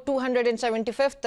275th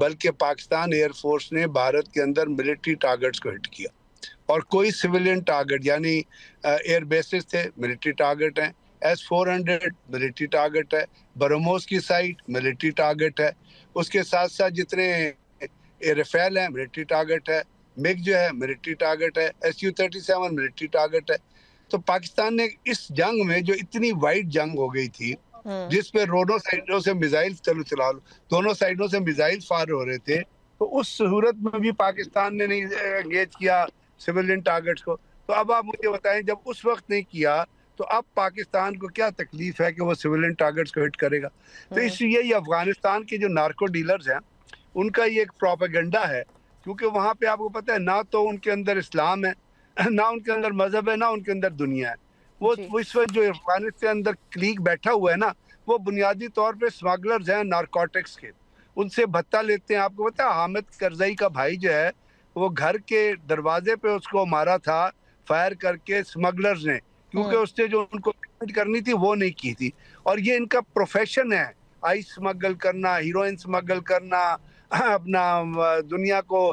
بلکہ Pakistan air force نے بھارت کے اندر ملٹری ٹارگٹس کو ہٹ کیا، اور کوئی سویلین ٹارگٹ یعنی ایئر بیسز تھے ملٹری ٹارگٹ ہیں، S-400 ملٹری ٹارگٹ ہے، برہموس کی سائٹ ملٹری ٹارگٹ ہے، اس کے ساتھ ساتھ جتنے ریفیل ہیں ملٹری ٹارگٹ ہے، مگ جو ہے ملٹری ٹارگٹ ہے، Su-37 ملٹری ٹارگٹ ہے۔ تو پاکستان نے اس جنگ میں جو اتنی وائڈ جنگ ہو گئی تھی جس پہ دونوں سائڈوں سے میزائل چلا لو، دونوں سائڈوں سے میزائل فائر ہو رہے تھے، تو اس صورت میں بھی پاکستان نے نہیں انگیج کیا سویلین ٹارگٹس کو۔ تو اب آپ مجھے بتائیں جب اس وقت نہیں کیا تو اب پاکستان کو کیا تکلیف ہے کہ وہ سویلین ٹارگٹس کو ہٹ کرے گا؟ تو اس لیے یہ افغانستان کے جو نارکو ڈیلرز ہیں ان کا یہ ایک پروپیگنڈا ہے، کیونکہ وہاں پہ آپ کو پتہ ہے نہ تو ان کے اندر اسلام ہے، نہ ان کے اندر مذہب ہے، نہ ان کے اندر دنیا ہے۔ وہ اس وقت جو افغانستان کے اندر کلیگ بیٹھا ہوا ہے نا، وہ بنیادی طور پہ سمگلرز ہیں نارکوٹکس کے، ان سے بھتہ لیتے ہیں۔ آپ کو پتہ ہے حامد کرزئی کا بھائی جو ہے وہ گھر کے دروازے پہ اس کو مارا تھا فائر کر کے سمگلرز نے، کیونکہ اس نے جو ان کو پیمنٹ کرنی تھی وہ نہیں کی تھی، اور یہ ان کا پروفیشن ہے، آئس سمگل کرنا، ہیروئن سمگل کرنا، اپنا دنیا کو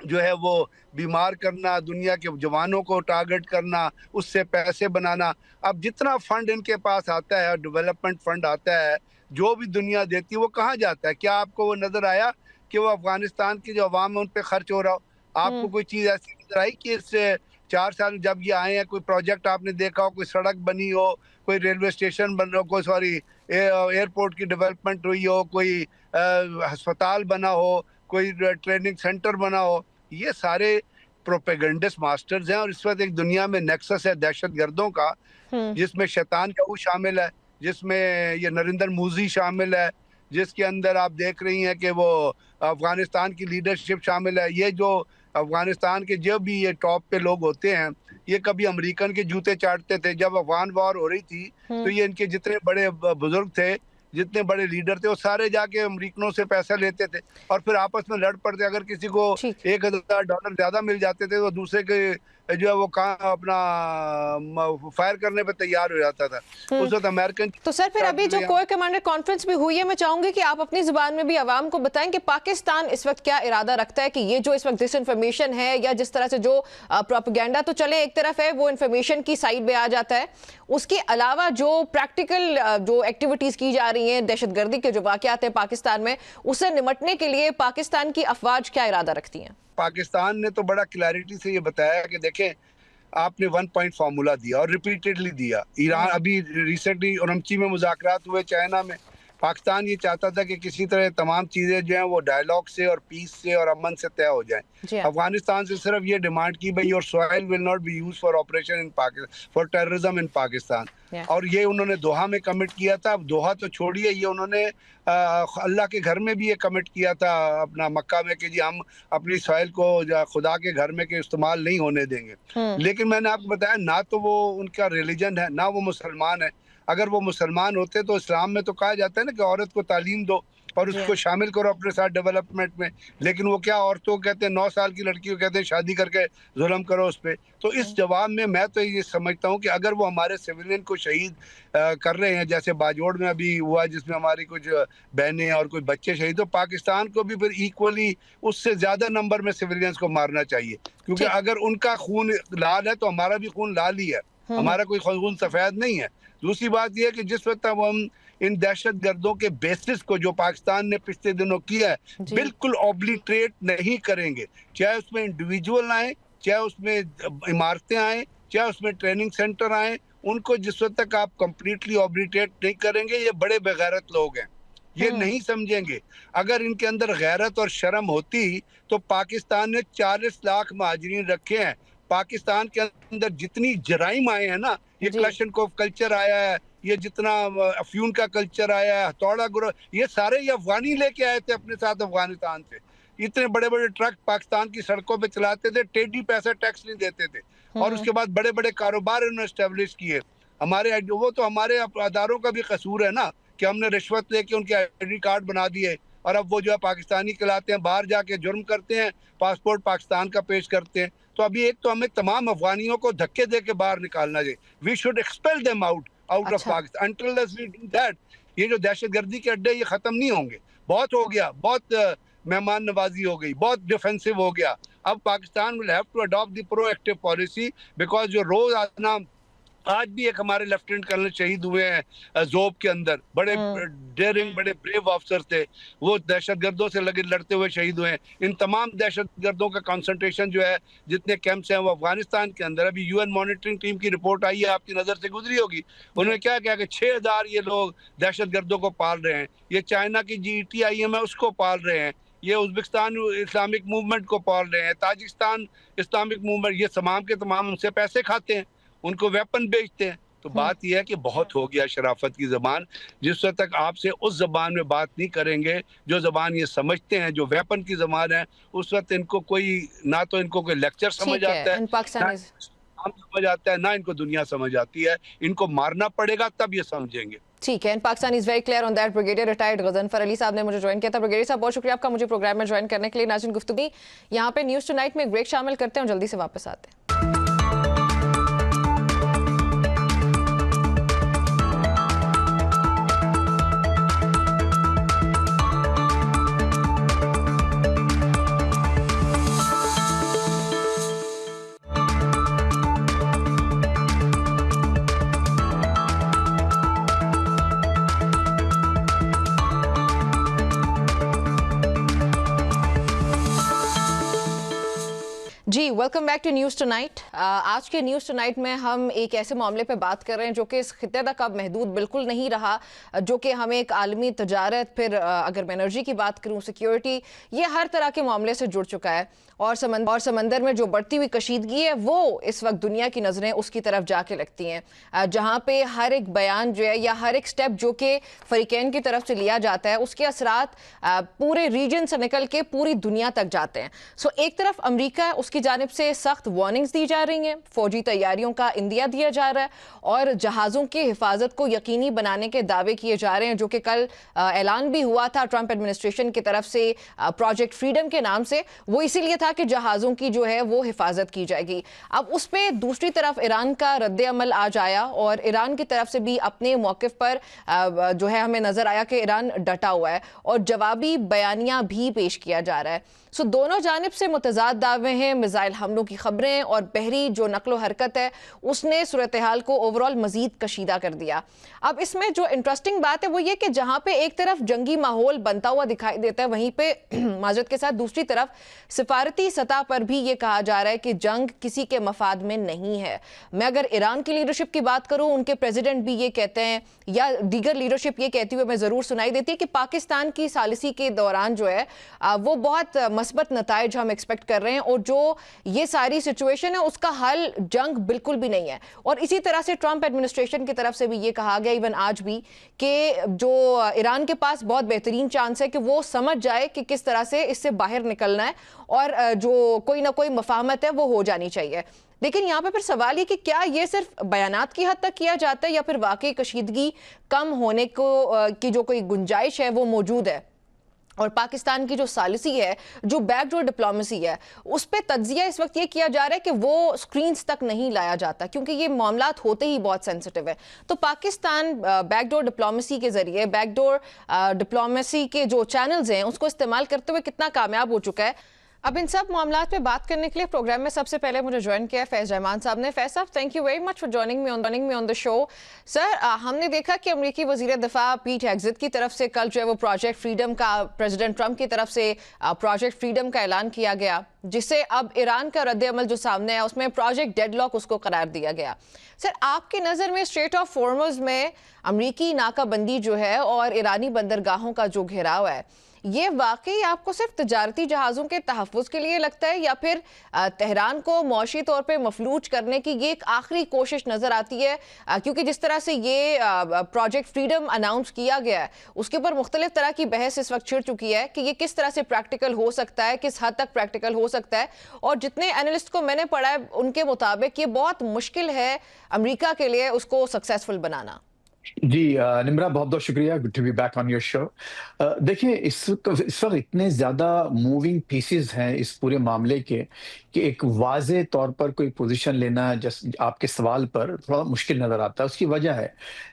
جو ہے وہ بیمار کرنا، دنیا کے جوانوں کو ٹارگٹ کرنا، اس سے پیسے بنانا۔ اب جتنا فنڈ ان کے پاس آتا ہے، ڈیولپمنٹ فنڈ آتا ہے، جو بھی دنیا دیتی ہے وہ کہاں جاتا ہے؟ کیا آپ کو وہ نظر آیا کہ وہ افغانستان کی جو عوام ہے ان پہ خرچ ہو رہا ہو؟ آپ کو کوئی چیز ایسی نظر آئی کہ اس سے 4 سال جب یہ آئے ہیں کوئی پروجیکٹ آپ نے دیکھا ہو، کوئی سڑک بنی ہو، کوئی ریلوے اسٹیشن بن ہو، کوئی ایئرپورٹ کی ڈیولپمنٹ ہوئی ہو، کوئی ہسپتال بنا ہو، کوئی ٹریننگ سینٹر بنا ہو؟ یہ سارے پروپیگنڈس ماسٹرز ہیں، اور اس وقت ایک دنیا میں نیکسس ہے دہشت گردوں کا، جس میں شیطان کا وہ شامل ہے، جس میں یہ نریندر مودی شامل ہے، جس کے اندر آپ دیکھ رہی ہیں کہ وہ افغانستان کی لیڈرشپ شامل ہے۔ یہ جو افغانستان کے جو بھی یہ ٹاپ پہ لوگ ہوتے ہیں یہ کبھی امریکن کے جوتے چاٹتے تھے۔ جب افغان وار ہو رہی تھی تو یہ ان کے جتنے بڑے بزرگ تھے، جتنے بڑے لیڈر تھے، وہ سارے جا کے امریکنوں سے پیسہ لیتے تھے اور پھر آپس میں لڑ پڑتے۔ اگر کسی کو $1000 زیادہ مل جاتے تھے تو دوسرے کے جو ہے وہ اپنا فائر کرنے پہ تیار ہو جاتا تھا۔ اس وقت امریکن تو سر پھر ابھی جو کوئر کمانڈر کانفرنس بھی ہوئی ہے، میں چاہوں گی کہ آپ اپنی زبان میں بھی عوام کو بتائیں کہ پاکستان اس وقت کیا ارادہ رکھتا ہے کہ یہ جو اس وقت ڈس انفارمیشن ہے یا جس طرح سے جو پروپیگنڈا تو چلے ایک طرف ہے، وہ انفارمیشن کی سائڈ پہ آ جاتا ہے، اس کے علاوہ جو پریکٹیکل جو ایکٹیویٹیز کی جا رہی ہیں، دہشت گردی کے جو واقعات ہیں پاکستان میں، اسے نمٹنے کے لیے پاکستان کی افواج کیا ارادہ رکھتی ہیں؟ پاکستان نے تو بڑا کلیئرٹی سے یہ بتایا کہ دیکھیں آپ نے 1 پوائنٹ فارمولا دیا اور ریپیٹڈلی دیا۔ ایران ابھی ریسنٹلی اورمچی میں مذاکرات ہوئے چائنا میں، پاکستان یہ چاہتا تھا کہ کسی طرح تمام چیزیں جو ہیں وہ ڈائیلاگ سے اور پیس سے اور امن سے طے ہو جائیں۔ افغانستان سے صرف یہ ڈیمانڈ کی بھئی اور soil will not be use for operation in Pakistan for terrorism in Pakistan, اور یہ انہوں نے دوحہ میں کمٹ کیا تھا۔ اب دوحہ تو چھوڑیے، یہ انہوں نے اللہ کے گھر میں بھی یہ کمٹ کیا تھا اپنا مکہ میں کہ جی ہم اپنی سوائل کو خدا کے گھر میں کے استعمال نہیں ہونے دیں گے۔ لیکن میں نے آپ کو بتایا نہ تو وہ ان کا ریلیجن ہے، نہ وہ مسلمان ہے۔ اگر وہ مسلمان ہوتے تو اسلام میں تو کہا جاتا ہے نا کہ عورت کو تعلیم دو اور اس کو شامل کرو اپنے ساتھ ڈیولپمنٹ میں، لیکن وہ کیا عورتوں کو کہتے ہیں 9 سال کی لڑکی کو کہتے ہیں شادی کر کے ظلم کرو اس پہ۔ تو اس جواب میں تو یہ سمجھتا ہوں کہ اگر وہ ہمارے سیولین کو شہید کر رہے ہیں، جیسے باجوڑ میں ابھی ہوا جس میں ہماری کچھ بہنیں اور کچھ بچے شہید، تو پاکستان کو بھی پھر ایکولی اس سے زیادہ نمبر میں سیولینز کو مارنا چاہیے، کیونکہ اگر ان کا خون لال ہے تو ہمارا بھی خون لال ہی ہے، ہمارا کوئی خون سفید نہیں ہے۔ دوسری بات یہ ہے کہ جس وقت ہم ان دہشت گردوں کے بیسس کو جو پاکستان نے پچھلے دنوں کیا ہے بالکل اوبلیٹریٹ نہیں کریں گے، چاہے اس میں انڈیویجول آئیں، چاہے اس میں عمارتیں آئیں، چاہے اس میں ٹریننگ سینٹر آئیں، ان کو جس وقت تک آپ کمپلیٹلی اوبلیٹریٹ نہیں کریں گے، یہ بڑے بغیرت لوگ ہیں، یہ نہیں سمجھیں گے۔ اگر ان کے اندر غیرت اور شرم ہوتی تو پاکستان نے 40 لاکھ مہاجرین رکھے ہیں۔ پاکستان کے اندر جتنی جرائم آئے ہیں نا، یہ کلاشنکوف کلچر آیا ہے، یہ جتنا افیون کا کلچر آیا ہے، ہتھوڑا گروہ، یہ سارے یہ افغانی لے کے آئے تھے اپنے ساتھ افغانستان سے۔ اتنے بڑے بڑے ٹرک پاکستان کی سڑکوں پہ چلاتے تھے، ٹیڈی پیسہ ٹیکس نہیں دیتے تھے، اور اس کے بعد بڑے بڑے کاروبار انہوں نے اسٹیبلش کیے۔ وہ تو ہمارے اداروں کا بھی قصور ہے نا کہ ہم نے رشوت لے کے ان کے آئی ڈی کارڈ بنا دیے، اور اب وہ جو ہے پاکستانی کہلاتے ہیں، باہر جا کے جرم کرتے ہیں، پاسپورٹ پاکستان کا پیش کرتے ہیں۔ تو ابھی ایک تو ہمیں تمام افغانیوں کو دھکے دے کے باہر نکالنا چاہیے۔ We should expel them out of Pakistan until we do that. یہ جو دہشت گردی کے اڈے یہ ختم نہیں ہوں گے، بہت ہو گیا، بہت مہمان نوازی ہو گئی, بہت ڈیفینسو ہو گیا. اب Pakistan will have to adopt the proactive policy because جو روز آج بھی ایک ہمارے لیفٹیننٹ کرنل شہید ہوئے ہیں زوب کے اندر, بڑے ڈیئرنگ, بڑے بریو آفسر تھے, وہ دہشت گردوں سے لڑتے ہوئے شہید ہوئے ہیں. ان تمام دہشت گردوں کا کنسنٹریشن جو ہے جتنے کیمپس ہیں وہ افغانستان کے اندر. ابھی یو این مانیٹرنگ ٹیم کی رپورٹ آئی ہے, آپ کی نظر سے گزری ہوگی, انہوں نے کیا کہا کہ 6000 یہ لوگ دہشت گردوں کو پال رہے ہیں. یہ چائنا کی GTIM ہے اس کو پال رہے ہیں, یہ ازبکستان اسلامک موومنٹ کو پال رہے ہیں, تاجکستان اسلامک موومنٹ, یہ تمام کے تمام ان سے پیسے کھاتے ہیں, ان کو ویپن بیچتے ہیں. تو بات یہ ہے کہ بہت ہو گیا شرافت کی زبان. جس وقت تک آپ سے اس زبان میں بات نہیں کریں گے جو زبان یہ سمجھتے ہیں, جو ویپن کی زبان ہے, اس وقت ان کو کوئی نہ تو ان کو کوئی لیکچر سمجھ آتا ہے, سمجھ آتا ہے, نہ ان کو دنیا سمجھ آتی ہے. ان کو مارنا پڑے گا تب یہ سمجھیں گے. ٹھیک ہے, Pakistan is very clear on that. Brigadier retired Ghazanfar Ali sahab نے مجھے جوائن کیا تھا. بریگیڈیئر صاحب بہت شکریہ آپ کا مجھے پروگرام میں جوائن کرنے کے لیے. ناظرین گفتگو یہاں پہ نیوز ٹو نائٹ میں ایک بریک شامل کرتے ہیں اور جلدی سے واپس آتے ہیں. جی welcome back to News Tonight. آج کے نیوز ٹو نائٹ میں ہم ایک ایسے معاملے پہ بات کر رہے ہیں جو کہ اس خطے تک اب محدود بالکل نہیں رہا, جو کہ ہمیں ایک عالمی تجارت, پھر اگر میں انرجی کی بات کروں, سیکیورٹی, یہ ہر طرح کے معاملے سے جڑ چکا ہے. اور سمندر میں جو بڑھتی ہوئی کشیدگی ہے وہ اس وقت دنیا کی نظریں اس کی طرف جا کے لگتی ہیں, جہاں پہ ہر ایک بیان جو ہے یا ہر ایک سٹیپ جو کہ فریقین کی طرف سے لیا جاتا ہے اس کے اثرات پورے ریجن سے نکل کے پوری دنیا تک جاتے ہیں. سو ایک طرف امریکہ ہے, اس کی جانب سے سخت وارننگز دی جا رہی ہیں, فوجی تیاریوں کا اندیا دیا جا رہا ہے, اور جہازوں کی حفاظت کو یقینی بنانے کے دعوے کیے جا رہے ہیں, جو کہ کل اعلان بھی ہوا تھا ٹرمپ ایڈمنسٹریشن کی طرف سے پروجیکٹ فریڈم کے نام سے. وہ اسی لیے تھا کہ جہازوں کی جو ہے وہ حفاظت کی جائے گی. اب اس پہ دوسری طرف ایران کا رد عمل آ جایا, اور ایران کی طرف سے بھی اپنے موقف پر جو ہے ہمیں نظر آیا کہ ایران ڈٹا ہوا ہے, اور جوابی بیانیہ بھی پیش کیا جا رہا ہے. سو دونوں جانب سے متضاد دعوے ہیں, میزائل حملوں کی خبریں, اور بحری جو نقل و حرکت ہے اس نے صورتحال کو اوورال مزید کشیدہ کر دیا. اب اس میں جو انٹرسٹنگ بات ہے وہ یہ کہ جہاں پہ ایک طرف جنگی ماحول بنتا ہوا دکھائی دیتا ہے, وہیں پہ معذرت کے ساتھ دوسری طرف سفارتی سطح پر بھی یہ کہا جا رہا ہے کہ جنگ کسی کے مفاد میں نہیں ہے. میں اگر ایران کی لیڈرشپ کی بات کروں, ان کے پریزیڈنٹ بھی یہ کہتے ہیں, یا دیگر لیڈرشپ یہ کہتی ہوئے میں ضرور سنائی دیتی ہے کہ پاکستان کی ثالثی کے دوران جو ہے وہ بہت مثبت نتائج ہم ایکسپیکٹ کر رہے ہیں, اور جو یہ ساری سچویشن ہے اس کا حل جنگ بالکل بھی نہیں ہے. اور اسی طرح سے ٹرمپ ایڈمنسٹریشن کی طرف سے بھی یہ کہا گیا ایون آج بھی کہ جو ایران کے پاس بہت بہترین چانس ہے کہ وہ سمجھ جائے کہ کس طرح سے اس سے باہر نکلنا ہے, اور جو کوئی نہ کوئی مفاہمت ہے وہ ہو جانی چاہیے. لیکن یہاں پہ پھر سوال یہ کہ کیا یہ صرف بیانات کی حد تک کیا جاتا ہے, یا پھر واقعی کشیدگی کم ہونے کی جو کوئی گنجائش ہے وہ موجود ہے, اور پاکستان کی جو ثالثی ہے, جو بیک ڈور ڈپلومیسی ہے, اس پہ تجزیہ اس وقت یہ کیا جا رہا ہے کہ وہ سکرینز تک نہیں لایا جاتا, کیونکہ یہ معاملات ہوتے ہی بہت سینسٹیو ہے. تو پاکستان بیک ڈور ڈپلومیسی کے ذریعے, بیک ڈور ڈپلومیسی کے جو چینلز ہیں اس کو استعمال کرتے ہوئے کتنا کامیاب ہو چکا ہے. اب ان سب معاملات پہ بات کرنے کے لیے پروگرام میں سب سے پہلے مجھے جوائن کیا ہے فیض رحمان صاحب نے. Faiz sahab thank you very much for joining me on the show. Sir ہم نے دیکھا کہ امریکی وزیر دفاع پیٹ ہیگزت کی طرف سے کل جو ہے وہ پروجیکٹ فریڈم کا, پریزیڈنٹ ٹرمپ کی طرف سے پروجیکٹ فریڈم کا اعلان کیا گیا, جس سے اب ایران کا رد عمل جو سامنے ہے اس میں پروجیکٹ ڈیڈ لاک اس کو قرار دیا گیا. سر آپ کی نظر میں اسٹریٹ آف ہارمز میں امریکی ناکہ بندی جو ہے اور ایرانی بندرگاہوں کا جو گھیراؤ ہے, یہ واقعی آپ کو صرف تجارتی جہازوں کے تحفظ کے لیے لگتا ہے, یا پھر تہران کو معاشی طور پہ مفلوج کرنے کی یہ ایک آخری کوشش نظر آتی ہے؟ کیونکہ جس طرح سے یہ پروجیکٹ فریڈم اناؤنس کیا گیا ہے اس کے اوپر مختلف طرح کی بحث اس وقت چھڑ چکی ہے کہ یہ کس طرح سے پریکٹیکل ہو سکتا ہے, کس حد تک پریکٹیکل ہو سکتا ہے, اور جتنے اینالسٹ کو میں نے پڑھا ہے ان کے مطابق یہ بہت مشکل ہے امریکہ کے لیے اس کو سکسیسفل بنانا. جی نمرا، بہت بہت شکریہ. Good to be back on your show. دیکھیں، اس وقت اتنے زیادہ موونگ پیسز ہیں اس پورے معاملے کے کہ ایک واضح طور پر کوئی پوزیشن لینا آپ کے سوال پر تھوڑا مشکل نظر آتا ہے. اس کی وجہ ہے،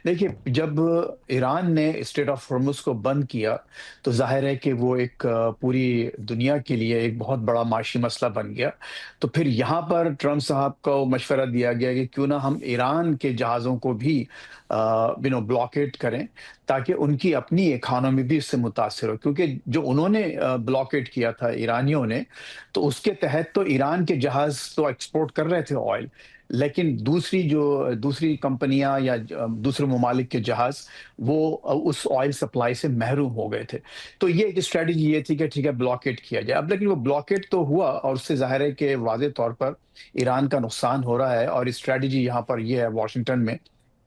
دیکھیے، جب ایران نے اسٹریٹ آف ہارمز کو بند کیا تو ظاہر ہے کہ وہ ایک پوری دنیا کے لیے ایک بہت بڑا معاشی مسئلہ بن گیا. تو پھر یہاں پر ٹرمپ صاحب کو مشورہ دیا گیا کہ کیوں نہ ہم ایران کے جہازوں کو بھی بلاکیٹ کریں، تاکہ ان کی اپنی اکانومی بھی اس سے متاثر ہو. کیونکہ جو انہوں نے بلاکیٹ کیا تھا ایرانیوں نے، تو اس کے تحت تو ایران کے جہاز تو ایکسپورٹ کر رہے تھے آئل، لیکن دوسری کمپنیاں یا دوسرے ممالک کے جہاز وہ اس آئل سپلائی سے محروم ہو گئے تھے. تو یہ ایک اسٹریٹجی یہ تھی کہ ٹھیک ہے، بلاکیٹ کیا جائے. اب لیکن وہ بلاکیٹ تو ہوا، اور اس سے ظاہر ہے کہ واضح طور پر ایران کا نقصان ہو رہا ہے. اور اسٹریٹجی یہاں پر یہ ہے واشنگٹن میں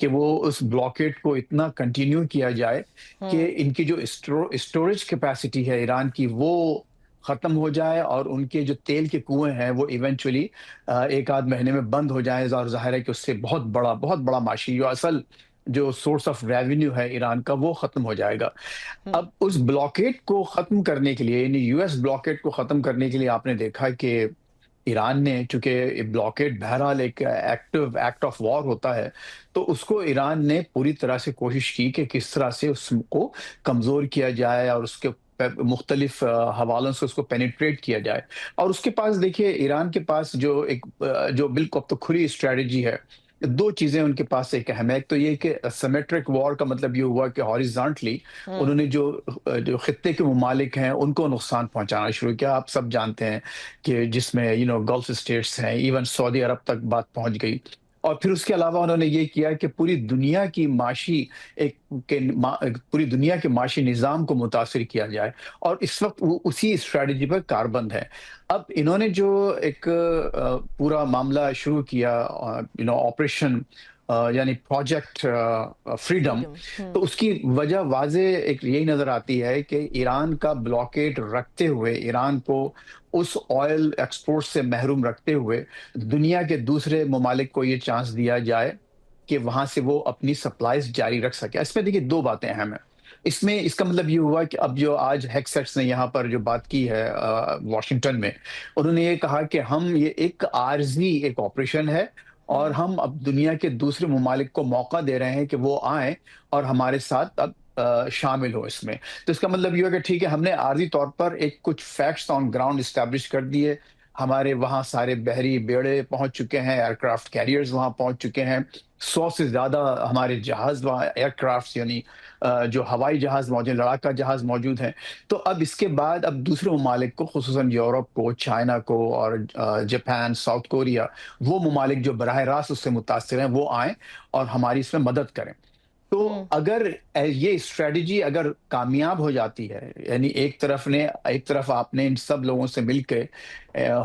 کہ وہ اس بلاکیٹ کو اتنا کنٹینیو کیا جائے کہ ان کی جو اسٹوریج کیپیسٹی ہے ایران کی وہ ختم ہو جائے، اور ان کے جو تیل کے کنویں ہیں وہ ایونچولی ایک آدھ مہینے میں بند ہو جائیں. اور ظاہر ہے کہ اس سے بہت بڑا معاشی جو اصل جو سورس آف ریونیو ہے ایران کا وہ ختم ہو جائے گا. اب اس بلاکیٹ کو ختم کرنے کے لیے، یعنی یو ایس بلاکیٹ کو ختم کرنے کے لیے، آپ نے دیکھا کہ ایران نے، چونکہ بلاکیٹ بہرحال ایک ایکٹ آف وار ہوتا ہے، تو اس کو ایران نے پوری طرح سے کوشش کی کہ کس طرح سے اس کو کمزور کیا جائے اور اس کے مختلف حوالوں سے اس کو پینیٹریٹ کیا جائے. اور اس کے پاس دیکھیے، ایران کے پاس جو بالکل اب تو کھلی اسٹریٹجی ہے. دو چیزیں ان کے پاس ایک اہم ہے. ایک تو یہ کہ سیمیٹرک وار کا مطلب یہ ہوا کہ ہاریزانٹلی انہوں نے جو خطے کے ممالک ہیں ان کو نقصان پہنچانا شروع کیا. آپ سب جانتے ہیں کہ جس میں گلف اسٹیٹس ہیں، ایون سعودی عرب تک بات پہنچ گئی. اور پھر اس کے علاوہ انہوں نے یہ کیا کہ پوری دنیا کے معاشی نظام کو متاثر کیا جائے. اور اس وقت وہ اسی اسٹریٹجی پر کاربند ہے. اب انہوں نے جو ایک پورا معاملہ شروع کیا، آپریشن یعنی پروجیکٹ فریڈم، تو اس کی وجہ واضح ایک یہی نظر آتی ہے کہ ایران کا بلاکیٹ رکھتے ہوئے، ایران کو اس آئل ایکسپورٹ سے محروم رکھتے ہوئے، دنیا کے دوسرے ممالک کو یہ چانس دیا جائے کہ وہاں سے وہ اپنی سپلائز جاری رکھ سکے. اس میں دیکھیے دو باتیں اہم ہیں. اس کا مطلب یہ ہوا کہ اب جو آج ہیکسیٹس نے یہاں پر جو بات کی ہے واشنگٹن میں، انہوں نے یہ کہا کہ ہم یہ ایک عارضی ایک آپریشن ہے، اور ہم اب دنیا کے دوسرے ممالک کو موقع دے رہے ہیں کہ وہ آئیں اور ہمارے ساتھ اب شامل ہو اس میں. تو اس کا مطلب یہ ہوا کہ ٹھیک ہے، ہم نے عارضی طور پر ایک کچھ فیکٹس آن گراؤنڈ اسٹیبلش کر دیے. ہمارے وہاں سارے بحری بیڑے پہنچ چکے ہیں، ایئر کرافٹ کیریئرز وہاں پہنچ چکے ہیں، 100 سے زیادہ ہمارے جہاز وہاں، ایئر کرافٹ یعنی جو ہوائی جہاز موجود، لڑاکا جہاز موجود ہیں. تو اب اس کے بعد اب دوسرے ممالک کو، خصوصاً یورپ کو، چائنا کو، اور جاپان، ساؤتھ کوریا، وہ ممالک جو براہ راست اس سے متاثر ہیں، وہ آئیں اور ہماری اس میں مدد کریں. تو اگر یہ اسٹریٹجی اگر کامیاب ہو جاتی ہے، یعنی ایک طرف آپ نے ان سب لوگوں سے مل کے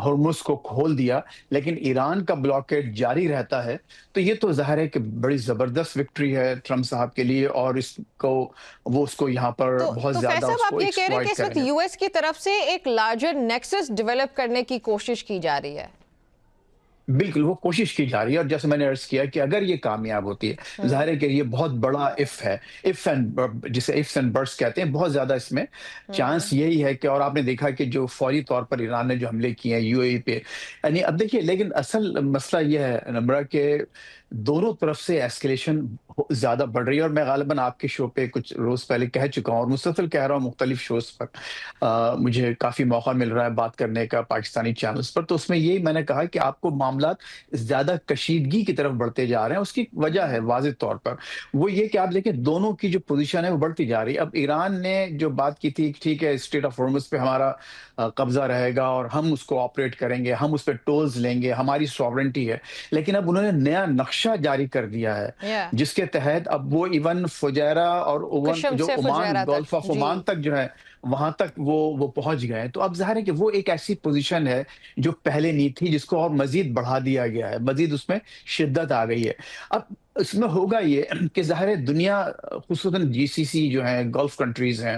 ہرمز کو کھول دیا، لیکن ایران کا بلاکیٹ جاری رہتا ہے، تو یہ تو ظاہر ہے کہ بڑی زبردست وکٹری ہے ٹرمپ صاحب کے لیے. اور اس کو یہاں پر بہت زیادہ تو اس کو آپ یہ کہہ رہے ہیں کہ ایکسپلائٹ اس وقت کریں گے. یو ایس کی طرف سے ایک لارجر نیکسس ڈیولپ کرنے کی کوشش کی جا رہی ہے. بالکل، وہ کوشش کی جا رہی ہے. اور جیسے میں نے عرض کیا کہ اگر یہ کامیاب ہوتی ہے، ظاہر ہے کہ یہ بہت بڑا ہے، جسے ifs and buts کہتے ہیں. بہت زیادہ اس میں چانس یہی ہے کہ، اور آپ نے دیکھا کہ جو فوری طور پر ایران نے جو حملے کیے ہیں یو اے ای پہ، یعنی اب دیکھیے، لیکن اصل مسئلہ یہ ہے نمبرہ کہ دونوں طرف سے ایسکیلیشن زیادہ بڑھ رہی ہے. اور میں غالباً آپ کے شو پہ کچھ روز پہلے کہہ چکا ہوں، اور مسلسل کہہ رہا ہوں مختلف شوز پر. مجھے کافی موقع مل رہا ہے بات کرنے کا پاکستانی چینلز پر. تو اس میں یہی میں نے کہا کہ آپ کو معاملات زیادہ کشیدگی کی طرف بڑھتے جا رہے ہیں. اس کی وجہ ہے واضح طور پر وہ یہ کہ آپ دیکھیں دونوں کی جو پوزیشن ہے وہ بڑھتی جا رہی ہے. اب ایران نے جو بات کی تھی کہ ٹھیک ہے، اسٹریٹ آف ہارمز پہ ہمارا قبضہ رہے گا اور ہم اس کو آپریٹ کریں گے، ہم اس پہ ٹولز لیں گے، ہماری سوورنٹی ہے. لیکن اب انہوں نے نیا نقشہ جاری کر دیا ہے، جس کے تحت اب وہ ایون فجیرہ اور جو عمان، گولف آف عمان تک جو ہے، وہاں تک وہ پہنچ گئے. تو اب ظاہر ہے کہ وہ ایک ایسی پوزیشن ہے جو پہلے نہیں تھی، جس کو اور مزید بڑھا دیا گیا ہے، مزید اس میں شدت آ گئی ہے. اب اس میں ہوگا یہ کہ ظاہر ہے دنیا، خصوصاً جی سی سی جو ہیں، گلف کنٹریز ہیں،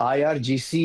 IRGC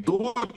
2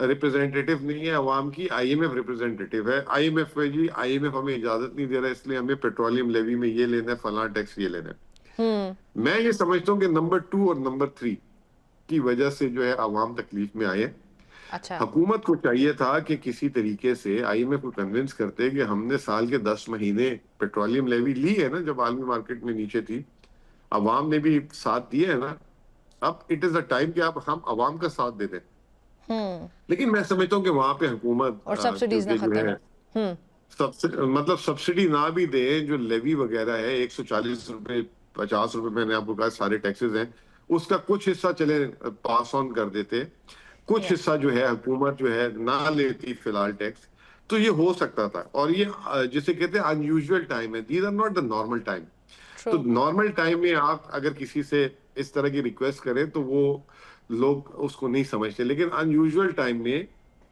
ریپرزینٹیٹیو نہیں ہے عوام کی, آئی ایم ایف ریپرزینٹیٹیو ہے. I M F ji, I M F ہمیں اجازت نہیں دے رہا اس لیے ہمیں پیٹرولیم لیوی میں یہ لینا ہے, فلاں ٹیکس یہ لینا ہے. میں یہ سمجھتا ہوں کہ نمبر 2 اور نمبر 3 کی وجہ سے جو ہے عوام تکلیف میں آئے. حکومت کو چاہیے تھا کہ کسی طریقے سے آئی ایم ایف کو کنونس کرتے کہ ہم نے سال کے 10 مہینے پیٹرولیم لیوی لی ہے نا, جب عالمی مارکیٹ میں نیچے تھی, عوام نے بھی ساتھ دیا ہے نا, اب اٹ از اے ٹائم کہ ہم عوام کا ساتھ دے دیں. لیکن میں سمجھتا ہوں کہ وہاں پہ حکومت اور سبسڈیز نہ ختم, مطلب سبسڈی نہ بھی دے, جو لیوی وغیرہ ہے 140 روپے 50 روپے میں نے آپ کو کہا سارے ٹیکسز ہیں, اس کا کچھ حصہ چلے پاس آن کر دیتے, کچھ حصہ جو ہے حکومت جو ہے نہ لیتی فی الحال ٹیکس, تو یہ ہو سکتا تھا. اور یہ جسے کہتے ہیں ان یوزول ٹائم ہے, these are not the normal time. تو نارمل ٹائم میں آپ اگر کسی سے اس طرح کی ریکویسٹ کریں تو وہ لوگ اس کو نہیں سمجھتے, لیکن ان یوزول ٹائم میں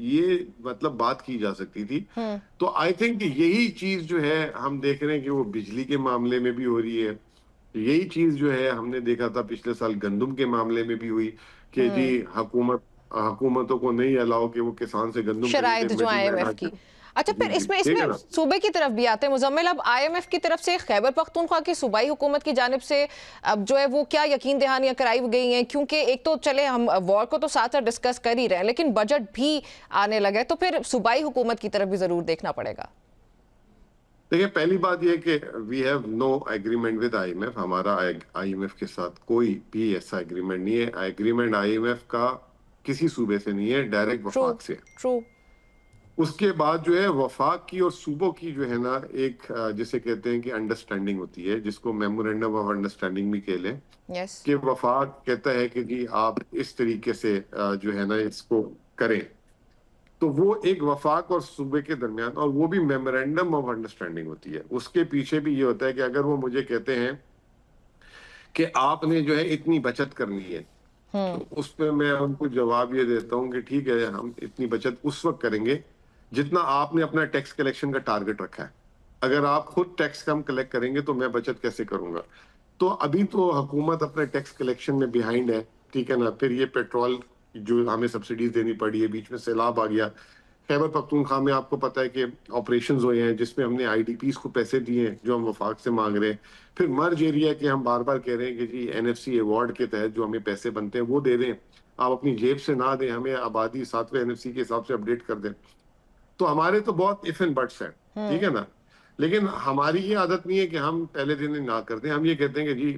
یہ مطلب بات کی جا سکتی تھی. تو آئی تھنک یہی چیز جو ہے ہم دیکھ رہے ہیں کہ وہ بجلی کے معاملے میں بھی ہو رہی ہے, یہی چیز جو ہے ہم نے دیکھا تھا پچھلے سال گندم کے معاملے میں بھی ہوئی کہ جی حکومتوں کو نہیں الاؤ کہ وہ کسان سے گندم شرائط جو آئی ایم ایف کی. اچھا پھر اس میں صوبے کی طرف بھی آتے ہیں مزمل. اب آئی ایم ایف کی طرف سے خیبر پختونخوا کی صوبائی حکومت کی جانب سے اب جو ہے وہ کیا یقین دہانیاں کرائی گئی ہیں, کیونکہ ایک تو چلے ہم وار کو تو ساتھ ساتھ ڈسکس کر ہی رہے ہیں, لیکن بجٹ بھی آنے لگے, تو پھر صوبائی حکومت کی طرف بھی ضرور دیکھنا پڑے گا. دیکھیں, پہلی بات یہ کہ we have no agreement with I M F, ہمارا آئی ایم ایف کے ساتھ کوئی بھی ایسا ایگریمنٹ نہیں ہے. ایگریمنٹ آئی ایم ایف کا کسی صوبے سے نہیں ہے, ڈائریکٹ وفاق سے. اس کے بعد جو ہے وفاق کی اور صوبوں کی جو ہے نا ایک جسے کہتے ہیں کہ انڈرسٹینڈنگ ہوتی ہے, جس کو میمورینڈم آف انڈرسٹینڈنگ بھی کہہ لیں, کہ وفاق کہتا ہے کہ جی آپ اس طریقے سے جو ہے نا اس کو کریں. تو وہ ایک وفاق اور صوبے کے درمیان, اور وہ بھی میمورینڈم آف انڈرسٹینڈنگ ہوتی ہے. اس کے پیچھے بھی یہ ہوتا ہے کہ اگر وہ مجھے کہتے ہیں کہ آپ نے جو ہے اتنی بچت کرنی ہے, تو اس پہ میں ان کو جواب یہ دیتا ہوں کہ ٹھیک ہے, ہم اتنی بچت اس وقت کریں گے جتنا آپ نے اپنا ٹیکس کلیکشن کا ٹارگٹ رکھا ہے. اگر آپ خود ٹیکس کم کلیکٹ کریں گے تو میں بچت کیسے کروں گا؟ تو ابھی تو حکومت اپنے ٹیکس کلیکشن میں بیہائنڈ ہے, ٹھیک ہے نا. پھر یہ پیٹرول جو ہمیں سبسڈیز دینی پڑی ہے, بیچ میں سیلاب آ گیا. خیبر پختونخوا میں آپ کو پتا ہے کہ آپریشنز ہوئے ہیں جس میں ہم نے آئی ڈی پیز کو پیسے دیے ہیں جو ہم وفاق سے مانگ رہے ہیں. پھر مرج ایریا کے ہم بار بار کہہ رہے ہیں کہ جی این ایف سی ایوارڈ کے تحت جو ہمیں پیسے بنتے ہیں وہ دے دیں, آپ اپنی جیب سے نہ دیں, ہمیں آبادی 7ویں این ایف سی کے حساب سے اپڈیٹ کر دیں. تو ہمارے تو بہت اف اینڈ بٹس ہیں, ٹھیک ہے نا. لیکن ہماری یہ عادت نہیں ہے کہ ہم پہلے دن ہی نہ کر دیں. ہم یہ کہتے ہیں کہ جی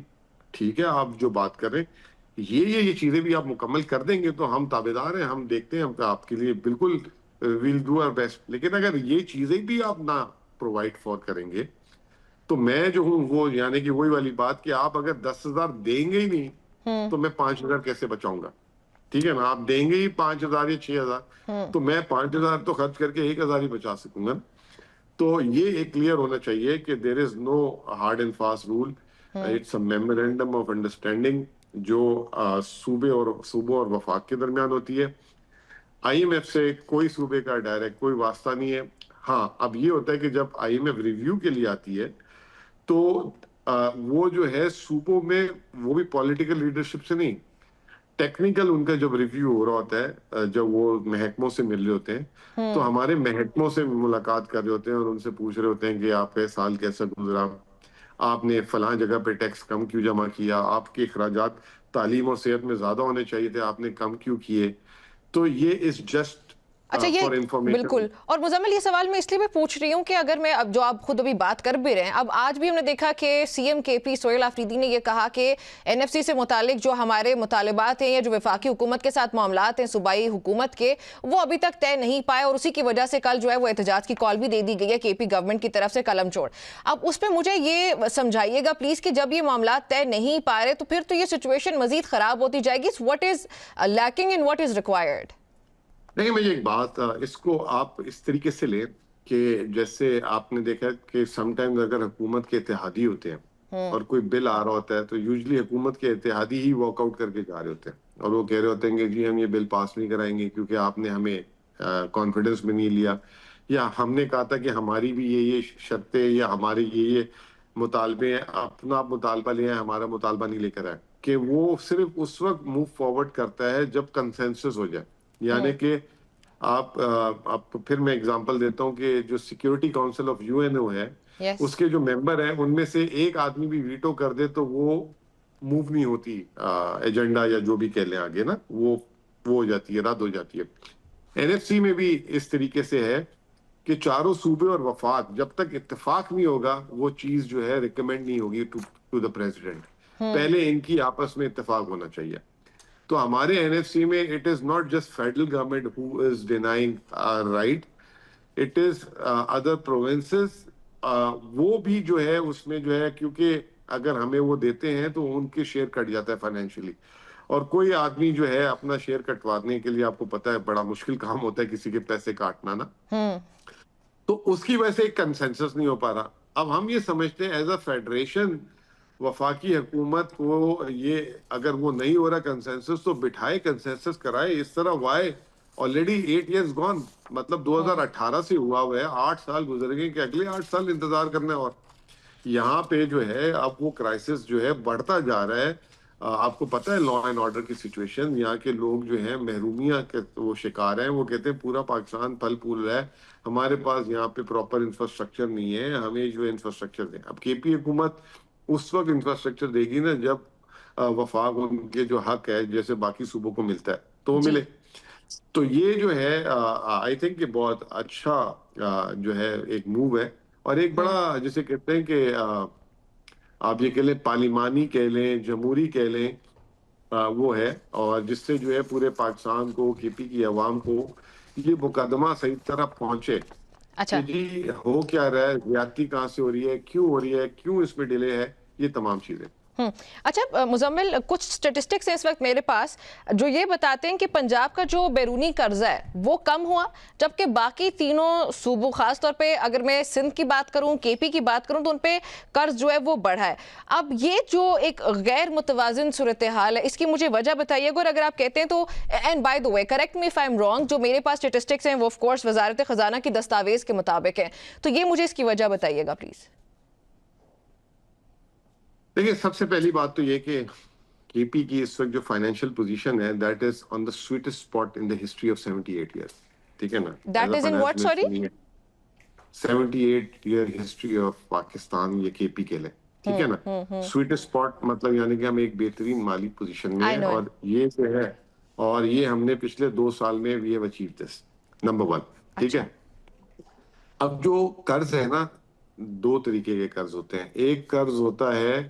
ٹھیک ہے, آپ جو بات کر رہے ہیں یہ چیزیں بھی آپ مکمل کر دیں گے تو ہم تابعدار ہیں, ہم دیکھتے ہیں, ہم آپ کے لیے بالکل we'll do our best. لیکن اگر یہ چیزیں بھی آپ نہ پرووائڈ فور کریں گے تو میں جو ہوں وہ یعنی کہ وہی والی بات کہ آپ اگر 10,000 دیں گے ہی نہیں تو میں 5,000 کیسے بچاؤں گا؟ ٹھیک ہے نا, آپ دیں گے ہی 5,000 یا 6,000 تو میں 5,000 تو خرچ کر کے 1,000 ہی بچا سکوں گا. تو یہ ایک کلیئر ہونا چاہیے کہ there is no hard and fast rule, it's a memorandum of understanding جو صوبوں اور وفاق کے درمیان ہوتی ہے. آئی ایم ایف سے کوئی صوبے کا ڈائریکٹ کوئی واسطہ نہیں ہے. ہاں اب یہ ہوتا ہے کہ جب آئی ایم ایف ریویو کے لیے آتی ہے تو وہ جو ہے صوبوں میں وہ بھی پولیٹیکل لیڈرشپ سے نہیں, ٹیکنیکل ان کا جب ریویو ہو رہا ہوتا ہے, جب وہ محکموں سے مل رہے ہوتے ہیں تو ہمارے محکموں سے ملاقات کر رہے ہوتے ہیں اور ان سے پوچھ رہے ہوتے ہیں کہ آپ کا سال کیسا گزرا, آپ نے فلاں جگہ پہ ٹیکس کم کیوں جمع کیا, آپ کے اخراجات تعلیم اور صحت میں زیادہ ہونے چاہیے تھے, آپ نے کم کیوں کیے. تو یہ از جسٹ اچھا یہ بالکل. اور مزمل یہ سوال میں اس لیے بھی پوچھ رہی ہوں کہ اگر میں اب جو آپ خود ابھی بات کر بھی رہے ہیں, اب آج بھی ہم نے دیکھا کہ سی ایم کے پی سہیل آفریدی نے یہ کہا کہ این ایف سی سے متعلق جو ہمارے مطالبات ہیں یا جو وفاقی حکومت کے ساتھ معاملات ہیں صوبائی حکومت کے, وہ ابھی تک طے نہیں پائے, اور اسی کی وجہ سے کل جو ہے وہ احتجاج کی کال بھی دے دی گئی ہے کے پی گورنمنٹ کی طرف سے قلم چھوڑ. اب اس پہ مجھے یہ سمجھائیے گا پلیز کہ جب یہ معاملات طے نہیں پا رہے تو پھر تو یہ سچویشن مزید خراب ہوتی جائے گی. What is lacking and what is required? دیکھیں مجھے ایک بات, اس کو آپ اس طریقے سے لیں کہ جیسے آپ نے دیکھا کہ سم ٹائمز اگر حکومت کے اتحادی ہوتے ہیں اور کوئی بل آ رہا ہوتا ہے تو یوزلی حکومت کے اتحادی ہی واک آؤٹ کر کے جا رہے ہوتے ہیں, اور وہ کہہ رہے ہوتے ہیں کہ جی ہم یہ بل پاس نہیں کرائیں گے کیونکہ آپ نے ہمیں کانفیڈنس میں نہیں لیا, یا ہم نے کہا تھا کہ ہماری بھی یہ شرطیں یا ہمارے یہ مطالبے ہیں, اپنا مطالبہ لے آئے, ہمارا مطالبہ نہیں لے کر آئے. کہ وہ صرف اس وقت موو فارورڈ کرتا ہے جب کنسنسس ہو جائے, یعنی کہ آپ پھر میں اگزامپل دیتا ہوں کہ جو سیکیورٹی کاؤنسل آف UNO ہے اس کے جو ممبر ہیں ان میں سے ایک آدمی بھی ویٹو کر دے تو وہ موو نہیں ہوتی ایجنڈا یا جو بھی کہہ لیں آگے نا، وہ ہو جاتی ہے، رد ہو جاتی ہے۔ NFC میں بھی اس طریقے سے ہے کہ چاروں صوبے اور وفاق جب تک اتفاق نہیں ہوگا وہ چیز جو ہے ریکمینڈ نہیں ہوگی ٹو دا پریزیڈنٹ، پہلے ان کی آپس میں اتفاق ہونا چاہیے۔ تو ہمارے NFC میں it is not just federal government who is denying right, it is other provinces, وہ بھی جو ہے اس میں جو ہے، کیونکہ اگر ہمیں وہ دیتے ہیں تو ان کے شیئر کٹ جاتا ہے فائنینشلی، اور کوئی آدمی جو ہے اپنا شیئر کٹوانے کے لیے آپ کو پتا ہے بڑا مشکل کام ہوتا ہے کسی کے پیسے کاٹنا نا، تو اس کی وجہ سے ایک کنسنسس نہیں ہو پا رہا۔ اب ہم یہ سمجھتے ہیں ایز اے فیڈریشن وفاقی حکومت کو یہ اگر وہ نہیں ہو رہا کنسنسس تو بٹھائے کنسنسس کرائے، اس طرح وائے آلریڈی 8 years gone، مطلب 2018 سے ہوا ہے، 8 سال گزر گئے کہ اگلے 8 سال انتظار کرنا ہے، اور یہاں پہ جو ہے اب وہ کرائسس جو ہے بڑھتا جا رہا ہے۔ آپ کو پتہ ہے لا اینڈ آرڈر کی سچویشن، یہاں کے لوگ جو ہیں محرومیہ کے وہ شکار ہیں، وہ کہتے ہیں پورا پاکستان پھل پھول رہا ہے، ہمارے پاس یہاں پہ پراپر انفراسٹرکچر نہیں ہے، ہمیں جو انفراسٹرکچر دیں۔ اب KP حکومت اس وقت انفراسٹرکچر دے گی نا جب وفاق ان کے جو حق ہے جیسے باقی صوبوں کو ملتا ہے تو وہ ملے۔ تو یہ جو ہے آئی تھنک کہ بہت اچھا جو ہے ایک موو ہے، اور ایک بڑا جسے کہتے ہیں کہ آپ یہ کہہ لیں پارلیمانی کہہ لیں جمہوری کہہ لیں وہ ہے، اور جس سے جو ہے پورے پاکستان کو KP کی عوام کو یہ مقدمہ صحیح طرح پہنچے کہ جی ہو کیا رہا ہے، زیادتی کہاں سے ہو رہی ہے، کیوں ہو رہی ہے، کیوں اس میں ڈیلے ہے، یہ تمام چیزیں۔ اچھا مزمل، کچھ سٹیٹسٹکس ہیں اس وقت میرے پاس جو یہ بتاتے ہیں کہ پنجاب کا جو بیرونی قرضہ ہے وہ کم ہوا، جبکہ باقی تینوں صوبوں، خاص طور پہ اگر میں سندھ کی بات کروں، KP کی بات کروں، تو ان پہ قرض جو ہے وہ بڑھا ہے۔ اب یہ جو ایک غیر متوازن صورتحال ہے اس کی مجھے وجہ بتائیے گا، اور اگر آپ کہتے ہیں تو، and by the way correct me if I am wrong, جو میرے پاس سٹیٹسٹکس ہیں وہ آف کورس وزارت خزانہ کی دستاویز کے مطابق ہیں، تو یہ مجھے اس کی وجہ بتائیے گا پلیز۔ دیکھیں سب سے پہلی بات تو یہ کہ KP کی اس وقت جو فائنینشیل پوزیشن ہے that is on the sweetest spot in the history of 78 years, ٹھیک ہے نا؟ That is in what, sorry? 78 year history of Pakistan یہ KP کے لیں، ٹھیک ہے نا؟ سویٹسٹ اسپاٹ مطلب یعنی کہ ہم ایک بہترین مالی پوزیشن میں ہیں، اور یہ جو ہے، اور یہ ہم نے پچھلے 2 سال میں we have achieved this, number 1، ٹھیک ہے؟ اب جو قرض ہے نا، 2 طریقے کے قرض ہوتے ہیں۔ ایک قرض ہوتا ہے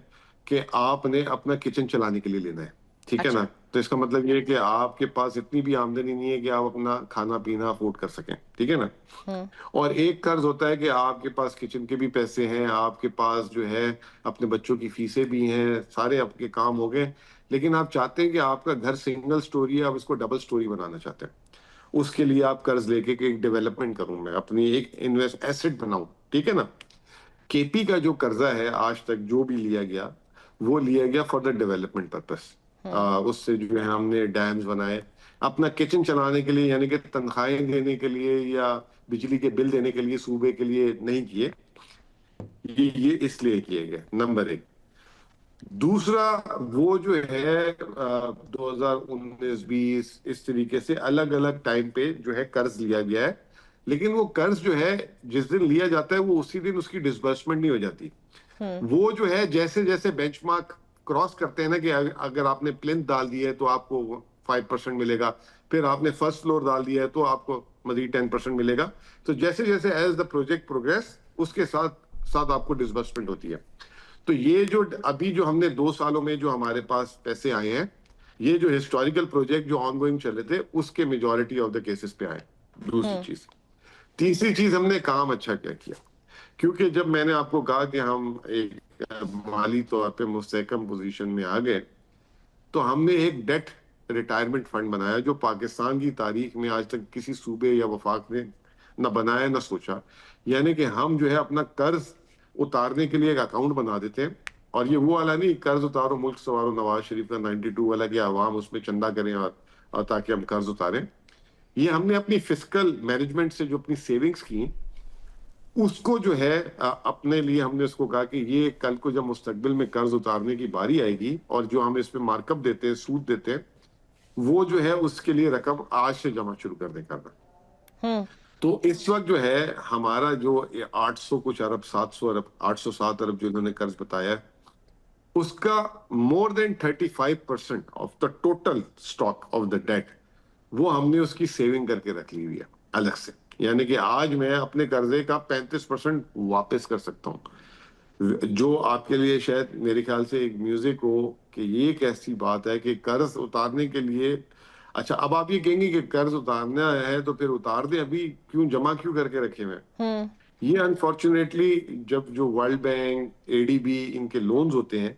کہ آپ نے اپنا کچن چلانے کے لیے لینا ہے، ٹھیک ہے نا؟ تو اس کا مطلب یہ ہے کہ آپ کے پاس اتنی بھی آمدنی نہیں ہے کہ آپ اپنا کھانا پینا افورڈ کر سکیں، ٹھیک ہے نا؟ اور ایک قرض ہوتا ہے کہ آپ کے پاس کچن کے بھی پیسے ہیں، آپ کے پاس جو ہے اپنے بچوں کی فیسیں بھی ہیں، سارے آپ کے کام ہو گئے، لیکن آپ چاہتے ہیں کہ آپ کا گھر سنگل سٹوری ہے، آپ اس کو ڈبل سٹوری بنانا چاہتے ہیں، اس کے لیے آپ قرض لے کے کہ ایک ڈیولپمنٹ کروں میں، اپنی ایک انویسٹ ایسٹ بناؤں، ٹھیک ہے نا؟ KP کا جو قرضہ ہے آج تک جو بھی لیا گیا وہ لیا گیا فار دا ڈیولپمنٹ پرپس، اس سے جو ہے ہم نے ڈیمز بنائے اپنا کچن چلانے کے لیے، یعنی کہ تنخواہیں دینے کے لیے یا بجلی کے بل دینے کے لیے صوبے کے لیے نہیں کیے، یہ اس لیے کیے گئے، نمبر 1۔ دوسرا وہ جو ہے 2019-20 اس طریقے سے الگ الگ ٹائم پہ جو ہے قرض لیا گیا ہے، لیکن وہ قرض جو ہے جس دن لیا جاتا ہے وہ اسی دن اس کی ڈسبرسمنٹ نہیں ہو جاتی، وہ جو ہے جیسے جیسے بینچ مارک کراس کرتے ہیں نا، کہ اگر آپ نے پلنتھ ڈال دی ہے تو آپ کو 5% ملے گا، پھر آپ نے فرسٹ فلور ڈال دیا ہے تو آپ کو مزید 10% ملے گا، تو جیسے جیسے ایز دا پروجیکٹ پروگریس اس کے ساتھ ساتھ آپ کو ڈسبرسمنٹ ہوتی ہے۔ تو یہ جو ابھی جو ہم نے 2 سالوں میں جو ہمارے پاس پیسے آئے ہیں، یہ جو ہسٹوریکل پروجیکٹ جو آن گوئنگ چل رہے تھے اس کے میجورٹی آف دا کیسز پہ آئے۔ دوسری چیز، تیسری چیز، ہم نے کام اچھا کیا، کیونکہ جب میں نے آپ کو کہا کہ ہم ایک مالی طور پہ مستحکم پوزیشن میں آ گئے، تو ہم نے ایک ڈیٹ ریٹائرمنٹ فنڈ بنایا جو پاکستان کی تاریخ میں آج تک کسی صوبے یا وفاق نے نہ بنایا نہ سوچا، یعنی کہ ہم جو ہے اپنا قرض اتارنے کے لیے ایک اکاؤنٹ بنا دیتے ہیں، اور یہ وہ والا نہیں قرض اتارو ملک سنوارو نواز شریف کا 92 والا کہ عوام اس میں چندہ کریں اور تاکہ ہم قرض اتاریں۔ یہ ہم نے اپنی فسکل مینجمنٹ سے جو اپنی سیونگز کی اس کو جو ہے اپنے لیے ہم نے اس کو کہا کہ یہ کل کو جب مستقبل میں قرض اتارنے کی باری آئے گی اور جو ہم اس پہ مارک اپ دیتے ہیں، سود دیتے ہیں، وہ جو ہے اس کے لیے رقم آج سے جمع شروع کر دیں کرنا۔ تو اس وقت جو ہے ہمارا جو 800 کچھ ارب 700 ارب 807 ارب جو انہوں نے قرض بتایا ہے، اس کا more than 35% of the total stock of the debt وہ ہم نے اس کی سیونگ کر کے رکھ لی ہوئی ہے الگ سے. یعنی کہ آج میں اپنے قرضے کا 35% واپس کر سکتا ہوں، جو آپ کے لیے شاید میرے خیال سے ایک میوزک ہو کہ یہ ایک ایسی بات ہے کہ قرض اتارنے کے لیے. اچھا اب آپ یہ کہیں گے کہ قرض اتارنا ہے تو پھر اتار دیں، ابھی کیوں جمع کیوں کر کے رکھے ہوئے؟ یہ انفارچونیٹلی جب جو World Bank, A D B ان کے لونز ہوتے ہیں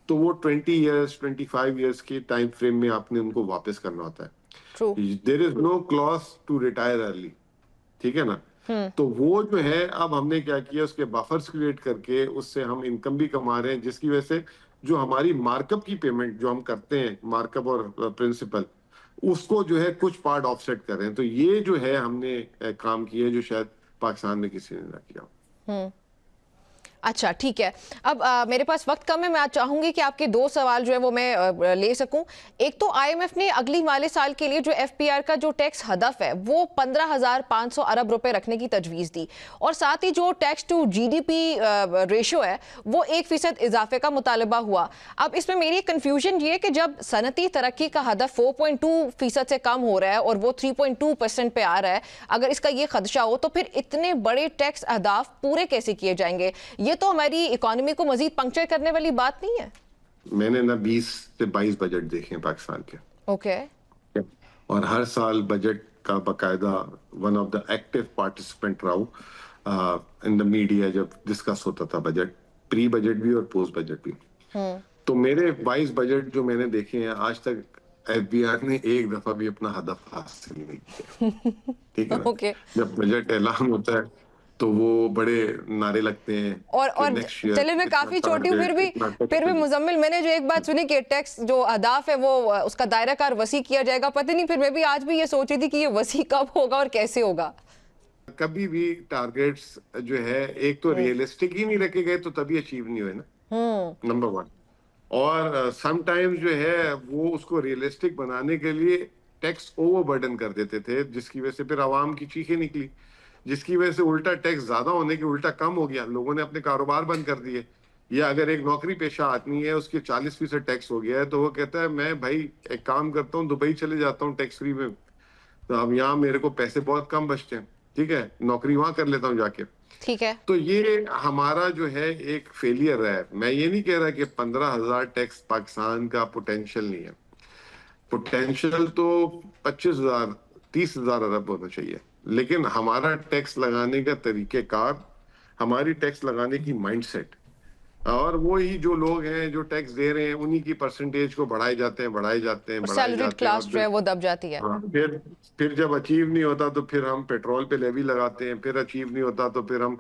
تو وہ 20 ایئرس 25 ایئرس کے ٹائم فریم میں آپ نے ان کو واپس کرنا ہوتا ہے. There is no clause to retire early, ٹھیک ہے نا. تو وہ جو ہے اب ہم نے کیا کیا، اس کے بفرز کریٹ کر کے اس سے ہم انکم بھی کما رہے ہیں، جس کی وجہ سے جو ہماری مارک اپ کی پیمنٹ جو ہم کرتے ہیں، مارک اپ اور پرنسپل، اس کو جو ہے کچھ پارٹ آف سیٹ کر رہے ہیں. تو یہ جو ہے ہم نے کام کیا ہے جو شاید پاکستان میں کسی نے نہ کیا. اچھا ٹھیک ہے. اب میرے پاس وقت کم ہے، میں آج چاہوں گی کہ آپ کے 2 سوال جو ہے وہ میں لے سکوں. ایک تو آئی ایم ایف نے اگلی مالی سال کے لیے جو ایف پی آر کا جو ٹیکس ہدف ہے وہ 15,500 ارب روپے رکھنے کی تجویز دی، اور ساتھ ہی جو tax to G D P ratio ہے وہ 1% اضافے کا مطالبہ ہوا. اب اس میں میری کنفیوژن یہ ہے کہ جب صنعتی ترقی کا ہدف 4.2% سے کم ہو رہا ہے اور وہ 3.2% پہ آ رہا ہے، اگر اس کا یہ خدشہ ہو تو پھر اتنے بڑے ٹیکس اہداف پورے کیسے کیے جائیں گے؟ یہ تو ہماری اکانومی کو مزید پنکچر کرنے والی بات نہیں ہے. میں نے نا 20 سے 22 بجٹ دیکھے ہیں پاکستان کے، اوکے، اور ہر سال بجٹ کا باقاعدہ one of the active participant رہا ہوں ان دا میڈیا جب ڈسکس ہوتا تھا بجٹ، پری بجٹ بھی اور پوسٹ بجٹ بھی. تو میرے 22 بجٹ جو میں نے دیکھے ہیں آج تک ایف بی آر نے ایک دفعہ بھی اپنا ہدف حاصل نہیں کیا. ٹھیک ہے نا، جب بجٹ اعلان ہوتا ہے تو وہ بڑے نعرے لگتے ہیں اور چلے میں کافی چھوٹی ہوں پھر بھی مزمل، میں نے جو ایک بات سنی کہ ٹیکس جو اہداف ہے وہ اس کا دائرہ کار وسیع کیا جائے گا، پتہ نہیں پھر میں بھی آج بھی یہ سوچ رہی تھی کہ یہ وسیع کب ہوگا اور کیسے ہوگا. کبھی بھی ٹارگیٹس جو ہے ایک تو ریئلسٹک ہی نہیں رکھے گئے تو تبھی اچیو نہیں ہوئے نا، نمبر 1. اور سم ٹائم جو ہے وہ اس کو ریئلسٹک بنانے کے لیے ٹیکس اوور برڈن کر دیتے تھے، جس کی وجہ سے پھر عوام کی چیخیں نکلی، جس کی وجہ سے الٹا ٹیکس زیادہ ہونے کے الٹا کم ہو گیا، لوگوں نے اپنے کاروبار بند کر دیے. یا اگر ایک نوکری پیشہ آدمی ہے اس کے 40% ٹیکس ہو گیا ہے تو وہ کہتا ہے میں بھائی ایک کام کرتا ہوں، دبئی چلے جاتا ہوں ٹیکس فری میں، تو اب یہاں میرے کو پیسے بہت کم بچتے ہیں، ٹھیک ہے، نوکری وہاں کر لیتا ہوں جا کے. ٹھیک ہے، تو یہ ہمارا جو ہے ایک فیلئر ہے. میں یہ نہیں کہہ رہا کہ 15,000 ٹیکس پاکستان کا پوٹینشیل نہیں ہے، پوٹینشیل تو 25,000 30,000 ارب ہونا چاہیے. لیکن ہمارا ٹیکس لگانے کا طریقہ کار، ہماری ٹیکس لگانے کی مائنڈ سیٹ، اور وہی جو لوگ ہیں جو ٹیکس دے رہے ہیں انہی کی پرسنٹیج کو بڑھائے جاتے ہیں سیلریڈ کلاس جو ہے وہ دب جاتی ہے. پھر جب اچیو نہیں ہوتا تو پھر ہم پیٹرول پہ لیوی لگاتے ہیں، پھر اچیو نہیں ہوتا تو پھر ہم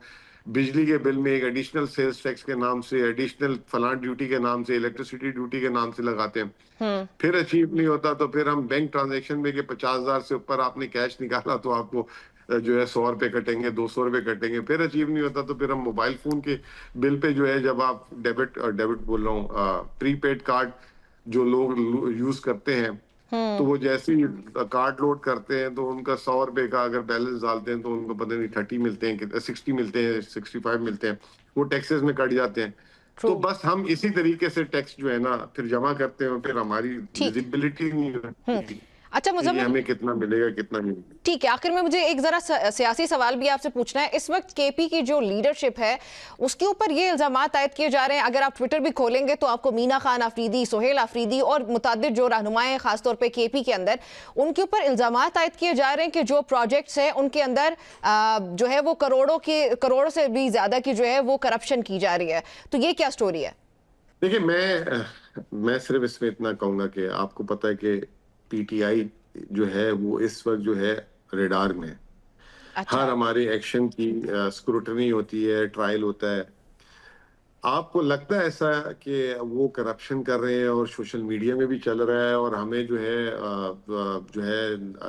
بجلی کے بل میں ایک ایڈیشنل سیلز ٹیکس کے نام سے، ایڈیشنل فلاں ڈیوٹی کے نام سے، الیکٹریسٹی ڈیوٹی کے نام سے لگاتے ہیں. پھر اچیو نہیں ہوتا تو پھر ہم بینک ٹرانزیکشن میں کہ 50,000 سے اوپر آپ نے کیش نکالا تو آپ کو جو ہے 100 روپے کٹیں گے، 200 روپے کٹیں گے. پھر اچیو نہیں ہوتا تو پھر ہم موبائل فون کے بل پہ جو ہے جب آپ ڈیبٹ بول رہا ہوں پری پیڈ کارڈ جو لوگ یوز کرتے ہیں تو وہ جیسے ہی کارڈ لوڈ کرتے ہیں تو ان کا 100 روپے کا اگر بیلنس ڈالتے ہیں تو ان کو پتہ نہیں 30 ملتے ہیں، 60 ملتے ہیں، 65 ملتے ہیں، وہ ٹیکسز میں کٹ جاتے ہیں. تو بس ہم اسی طریقے سے ٹیکس جو ہے نا پھر جمع کرتے ہیں، پھر ہماری ویزیبلٹی نہیں ہوتی. اچھا مزمل، ہمیں کتنا ملے گا کتنا نہیں. ٹھیک ہے، آخر میں مجھے ایک ذرا سیاسی سوال بھی آپ سے پوچھنا ہے. اس وقت کے پی کی جو لیڈرشپ ہے اس کے اوپر یہ الزامات عائد کیے جا رہے ہیں، اگر آپ ٹویٹر بھی کھولیں گے تو آپ کو مینا خان آفریدی، سہیل آفریدی اور متعدد جو رہنمائیں خاص طور پہ کے پی کے اندر، ان کے اوپر الزامات عائد کیے جا رہے ہیں کہ جو پروجیکٹس ہیں ان کے اندر جو ہے وہ کروڑوں سے بھی زیادہ کی جو ہے وہ کرپشن کی جا رہی ہے. تو یہ کیا سٹوری ہے؟ دیکھیں میں صرف اس میں اتنا کہوں گا کہ آپ کو پتہ ہے کہ پی ٹی آئی جو ہے وہ اس وقت جو ہے ریڈار میں، ہر ہمارے ایکشن کی اسکروٹنی ہوتی ہے، ٹرائل ہوتا ہے. آپ کو لگتا ہے ایسا کہ وہ کرپشن کر رہے ہیں اور سوشل میڈیا میں بھی چل رہا ہے اور ہمیں جو ہے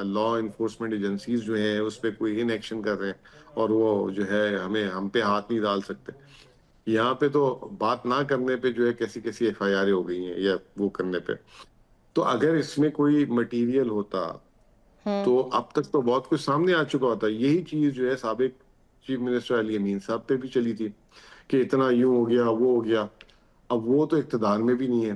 لا انفورسمنٹ ایجنسیز جو ہیں اس پہ کوئی ان ایکشن کر رہے ہیں اور وہ جو ہے ہم پہ ہاتھ نہیں ڈال سکتے؟ یہاں پہ تو بات نہ کرنے پہ جو ہے کیسی ایف آئی آر ہو گئی ہیں یا وہ کرنے پہ. تو اگر اس میں کوئی مٹیریل ہوتا تو اب تک تو بہت کچھ سامنے آ چکا ہوتا ہے. یہی چیز جو ہے سابق چیف منسٹر علی امین صاحب پہ بھی چلی تھی کہ اتنا یوں ہو گیا وہ ہو گیا. اب وہ تو اقتدار میں بھی نہیں ہے,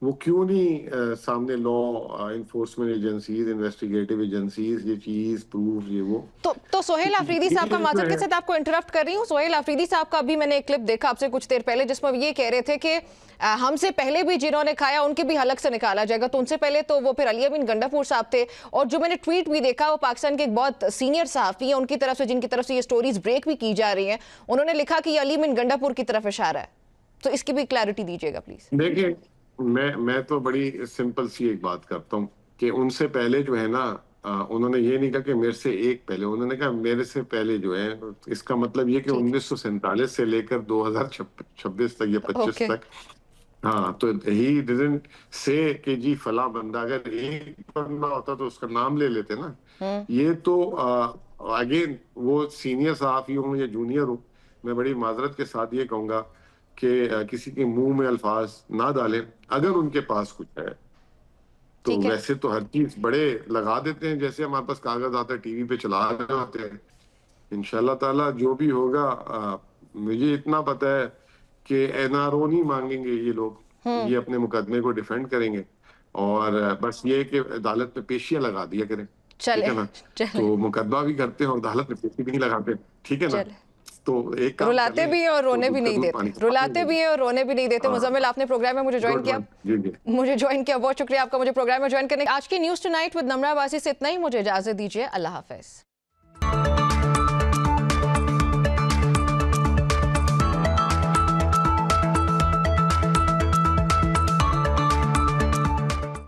وہ کیوں نہیں سامنے law enforcement agencies, investigative agencies یہ چیز پروف یہ وہ. تو سہیل آفریدی صاحب کا معذرت کے ساتھ آپ کو انٹرپٹ کر رہی ہوں. سہیل آفریدی صاحب کا بھی میں نے ایک کلپ دیکھا آپ سے کچھ دیر پہلے جس میں یہ کہہ رہے تھے کہ ہم سے پہلے بھی جنہوں نے کھایا ان کے بھی حلق سے نکالا جائے گا. تو ان سے پہلے تو وہ پھر علی امین گنڈا پور صاحب تھے, اور جو میں نے ٹویٹ بھی دیکھا وہ پاکستان کے ایک بہت سینئر صحافی ہیں ان کی طرف سے, جن کی طرف سے یہ سٹوریز بریک بھی کی جا رہی ہیں, انہوں نے لکھا کہ یہ علی امین گنڈا پور کی طرف اشارہ ہے. تو اس کی بھی کلیئرٹی دیجیے گا پلیز. دیکھیں میں تو بڑی سمپل سی ایک بات کرتا ہوں کہ ان سے پہلے جو ہے نا, انہوں نے یہ نہیں کہا کہ میرے سے ایک پہلے, انہوں نے کہا میرے سے پہلے جو ہے. اس کا مطلب یہ کہ 1947 سے لے کر 2026 تک یا 25 تک, ہاں, تو ہی ڈزنٹ سے کہ جی فلاں بندہ, اگر ایک بندہ ہوتا تو اس کا نام لے لیتے نا. یہ تو اگین وہ سینئر صحافی ہوں یا جونیئر ہوں, میں بڑی معذرت کے ساتھ یہ کہوں گا کہ کسی کے منہ میں الفاظ نہ ڈالیں اگر ان کے پاس کچھ ہے تو. ویسے تو ہر چیز بڑے لگا دیتے ہیں, جیسے ہمارے پاس کاغذ آتا ہے ٹی وی پہ چلا رہے ہوتے ہیں. انشاءاللہ تعالیٰ جو بھی ہوگا, مجھے اتنا پتا ہے کہ این آر او نہیں مانگیں گے یہ لوگ, یہ اپنے مقدمے کو ڈیفینڈ کریں گے, اور بس یہ کہ عدالت میں پیشیاں لگا دیا کریں, ٹھیک ہے نا. تو مقدمہ بھی کرتے ہیں اور عدالت میں پیشی بھی نہیں لگاتے, ٹھیک ہے نا. تو ایک رلاتے بھی ہیں اور رونے بھی نہیں دیتے, رلاتے بھی ہیں اور رونے بھی نہیں دیتے. مزمل آپ نے پروگرام میں مجھے جوائن کیا, بہت شکریہ آپ کا مجھے پروگرام میں جوائن کرنے. آج کی نیوز ٹو نائٹ ود نمرہ عباسی سے اتنا ہی, مجھے اجازت دیجیے, اللہ حافظ.